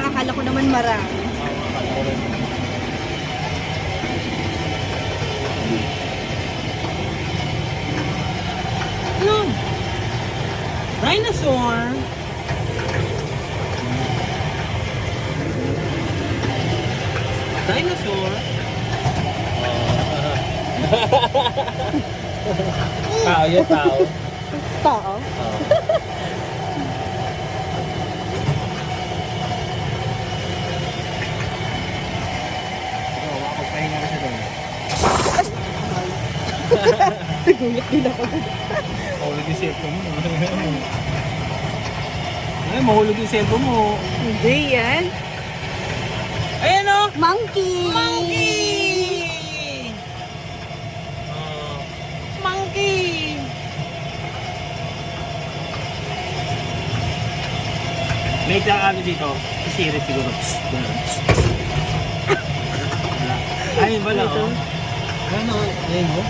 lang, akala ko naman marami. Ano? Dinosaur. Dinosaur. Tao yun, tao. Tao? Pahinga na siya doon. Nagulat din ako. Mahulog yung cellphone mo. Ay, mahulog yung cellphone mo. Hindi yan. Ayan o! Monkey! Monkey! Monkey! May ano dito, sisirit siguro. Ayun wala Dito. oh. Ano, ayun mo?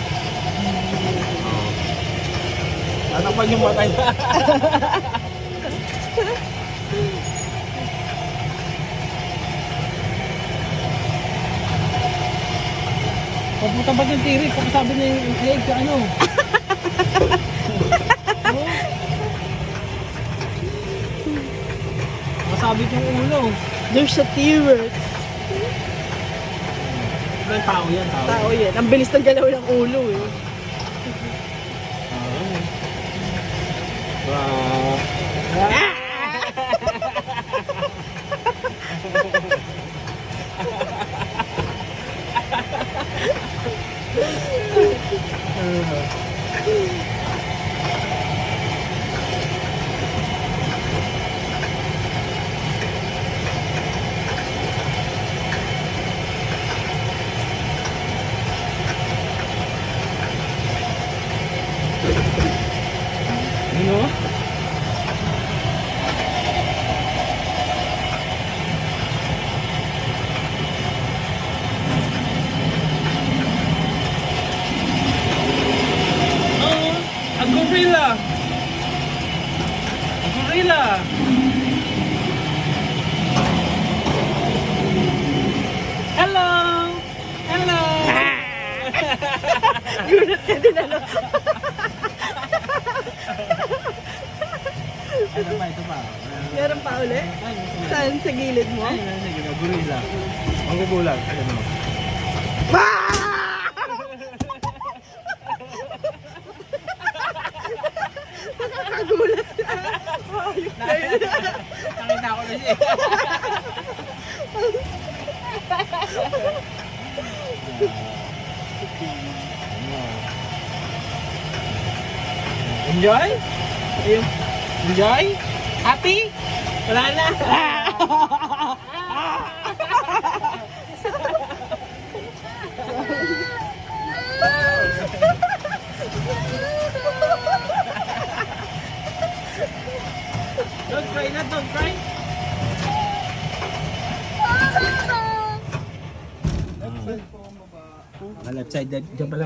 Tatakpan yung mata niya. Papunta ba yung tirik? Pagkasabi niya yung egg sa ano? Masabit yung ulo. There's a T-Rex. May tao yan, tao. Tao yan. Ang bilis ng galaw ng ulo eh. Wow. Ano? Oh, a gorilla. A gorilla. Hello. Hello. Gulat ka din ano. Ano pa ito pa? Meron pa ulit? Saan? Sa gilid mo? Ay, sige na, gorilla. Ang gugulang. Ano? Nakakagulat ka. Ayok na yun. Nakita ko na siya. Enjoy? Ayun. Enjoy? Happy? Wala na. Don't cry na, don't cry. Left side, dyan pala.